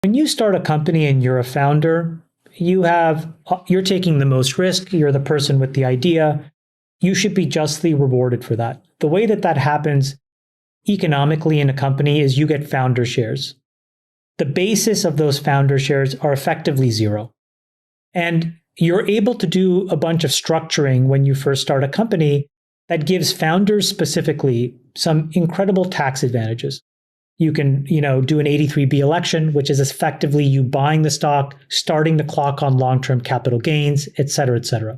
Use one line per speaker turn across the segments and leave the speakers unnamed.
When you start a company and you're a founder, you're taking the most risk. You're the person with the idea. You should be justly rewarded for that. The way that happens economically in a company is you get founder shares. The basis of those founder shares are effectively zero. And you're able to do a bunch of structuring when you first start a company that gives founders specifically some incredible tax advantages. You can, do an 83B election, which is effectively you buying the stock, starting the clock on long-term capital gains, et cetera, et cetera.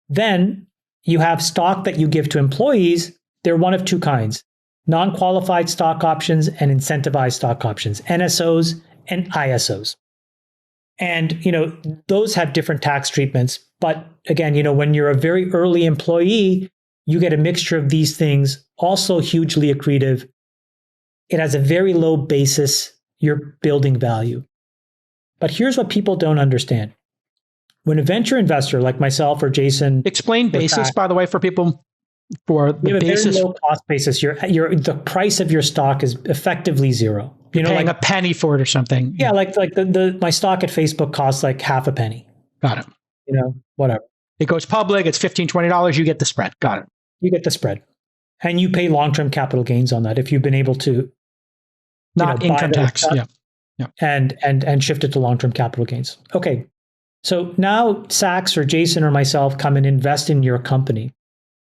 Then you have stock that you give to employees. They're one of two kinds: non-qualified stock options and incentivized stock options, NSOs and ISOs. And, those have different tax treatments. But again, when you're a very early employee, you get a mixture of these things, also hugely accretive. It has a very low basis. You're building value. But here's what people don't understand. When a venture investor like myself or Jason...
Explain basis, by the way, for people. For the basis,
a very low cost basis. The price of your stock is effectively zero.
Paying a penny for it or something.
Yeah, like my stock at Facebook costs like half a penny.
Got it.
Whatever.
It goes public. It's $15, $20. You get the spread. Got it.
You get the spread, and you pay long-term capital gains on that if you've been able to.
Not income tax. Yeah.
And shift it to long-term capital gains. Okay. So now Sachs or Jason or myself come and invest in your company.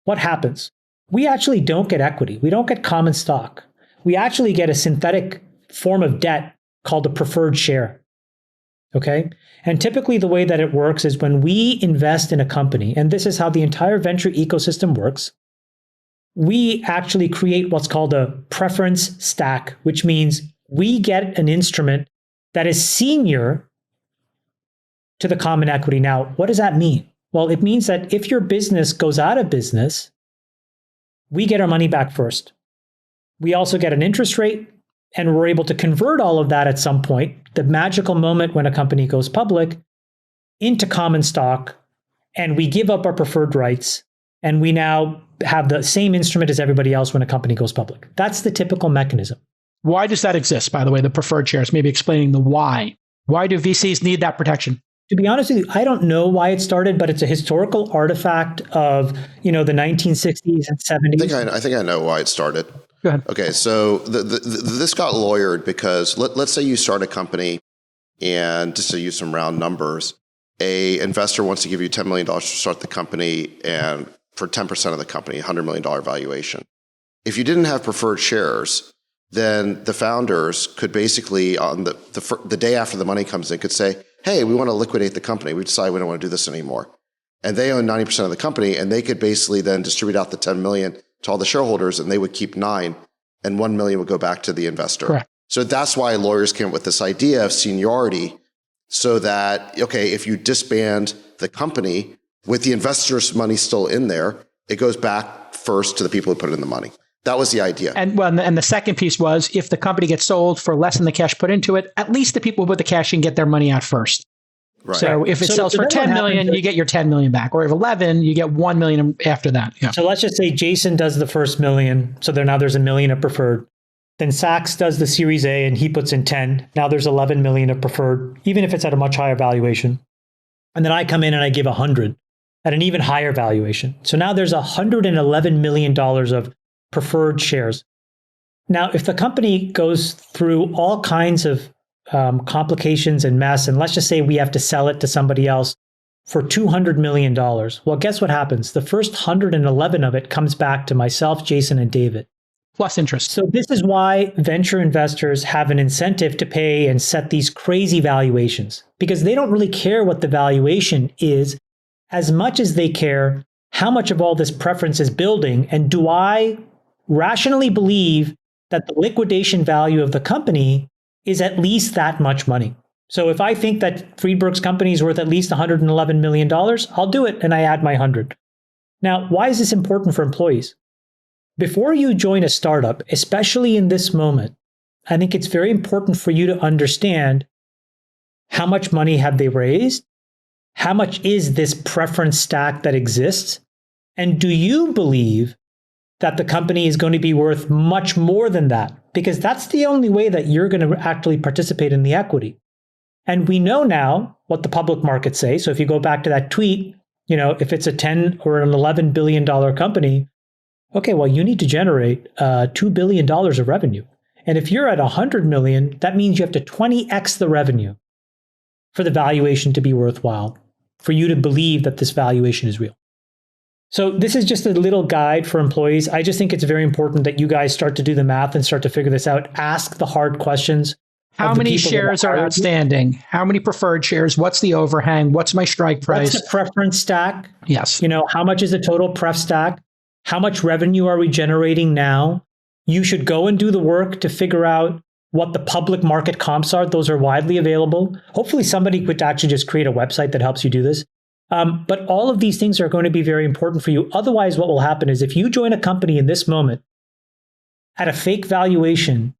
What happens? We actually don't get equity. We don't get common stock. We actually get a synthetic form of debt called a preferred share. Okay? And typically the way that it works is when we invest in a company, and this is how the entire venture ecosystem works, we actually create what's called a preference stack, which means we get an instrument that is senior to the common equity. Now, what does that mean? Well, it means that if your business goes out of business, we get our money back first. We also get an interest rate, and we're able to convert all of that at some point, the magical moment when a company goes public, into common stock, and we give up our preferred rights, and we now have the same instrument as everybody else when a company goes public. That's the typical mechanism.
Why does that exist, by the way, the preferred shares? Maybe explaining the why. Why do VCs need that protection?
To be honest with you, I don't know why it started, but it's a historical artifact of, the 1960s and 70s.
I think I know why it started.
Go ahead.
Okay, so this got lawyered because let's say you start a company, and just to use some round numbers, a investor wants to give you $10 million to start the company, and for 10% of the company, $100 million valuation. If you didn't have preferred shares, then the founders could basically, on the day after the money comes in, could say, hey, we want to liquidate the company. We decide we don't want to do this anymore. And they own 90% of the company, and they could basically then distribute out the 10 million to all the shareholders, and they would keep 9, and 1 million would go back to the investor.
Correct.
So that's why lawyers came up with this idea of seniority, so that, okay, if you disband the company with the investor's money still in there, it goes back first to the people who put in the money. That was the idea.
And the second piece was, if the company gets sold for less than the cash put into it, at least the people who put the cash in get their money out first.
Right.
So if it sells for 10 million, you get your 10 million back. Or if 11, you get 1 million after that. Yeah.
So let's just say Jason does the first million. So now there's $1 million of preferred. Then Sachs does the Series A and he puts in 10. Now there's 11 million of preferred, even if it's at a much higher valuation. And then I come in and I give 100 at an even higher valuation. So now there's $111 million of preferred shares. Now, if the company goes through all kinds of complications and mess, and let's just say we have to sell it to somebody else for $200 million, well, guess what happens? The first 111 of it comes back to myself, Jason, and David.
Plus interest.
So this is why venture investors have an incentive to pay and set these crazy valuations, because they don't really care what the valuation is as much as they care how much of all this preference is building, and do I rationally believe that the liquidation value of the company is at least that much money. So if I think that Friedberg's company is worth at least $111 million, I'll do it, and I add my 100. Now, why is this important for employees? Before you join a startup, especially in this moment, I think it's very important for you to understand how much money have they raised, how much is this preference stack that exists, and do you believe that the company is going to be worth much more than that, because that's the only way that you're going to actually participate in the equity. And we know now what the public markets say. So if you go back to that tweet, if it's a 10 or an $11 billion company, okay, well, you need to generate $2 billion of revenue. And if you're at 100 million, that means you have to 20x the revenue for the valuation to be worthwhile, for you to believe that this valuation is real. So this is just a little guide for employees. I just think it's very important that you guys start to do the math and start to figure this out. Ask the hard questions.
How many shares are outstanding? How many preferred shares? What's the overhang? What's my strike price?
What's the preference stack?
Yes.
How much is the total pref stack? How much revenue are we generating now? You should go and do the work to figure out what the public market comps are. Those are widely available. Hopefully somebody could actually just create a website that helps you do this. But all of these things are going to be very important for you. Otherwise, what will happen is if you join a company in this moment at a fake valuation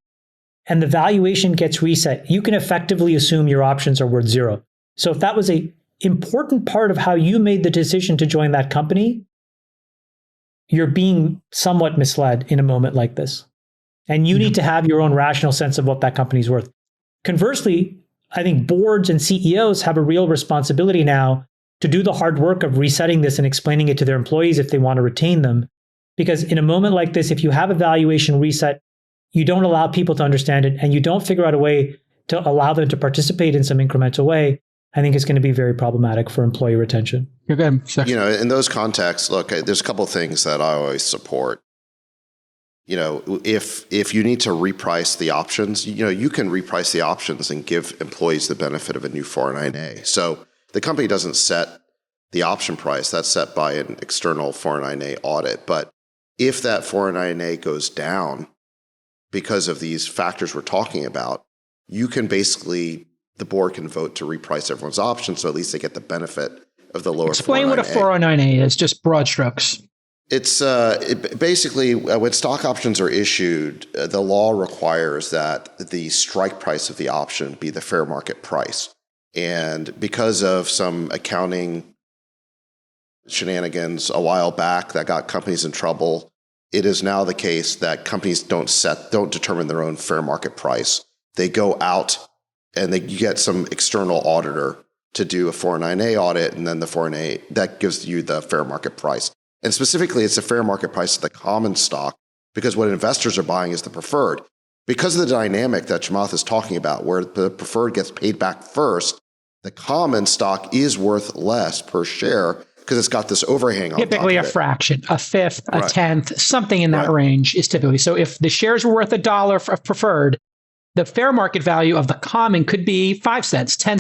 and the valuation gets reset, you can effectively assume your options are worth zero. So if that was an important part of how you made the decision to join that company, you're being somewhat misled in a moment like this. And you need to have your own rational sense of what that company's worth. Conversely, I think boards and CEOs have a real responsibility now to do the hard work of resetting this and explaining it to their employees if they want to retain them. Because in a moment like this, if you have a valuation reset, you don't allow people to understand it and you don't figure out a way to allow them to participate in some incremental way, I think it's going to be very problematic for employee retention.
You're good. Sure.
In those contexts, look, there's a couple of things that I always support. If you need to reprice the options, you can reprice the options and give employees the benefit of a new 409A. So the company doesn't set the option price. That's set by an external 409A audit. But if that 409A goes down because of these factors we're talking about, you can basically, the board can vote to reprice everyone's options, so at least they get the benefit of the lower 409A.
Explain what a 409A is, just broad strokes.
It's basically when stock options are issued, the law requires that the strike price of the option be the fair market price. And because of some accounting shenanigans a while back that got companies in trouble, it is now the case that companies don't determine their own fair market price. They go out and you get some external auditor to do a 409A audit, and then the 409A, that gives you the fair market price. And specifically, it's the fair market price of the common stock, because what investors are buying is the preferred. Because of the dynamic that Chamath is talking about, where the preferred gets paid back first, the common stock is worth less per share because it's got this overhang on top of it.
Typically a fraction, a fifth, a tenth, something in that range is typically. So if the shares were worth $1 of preferred, the fair market value of the common could be 5 cents, 10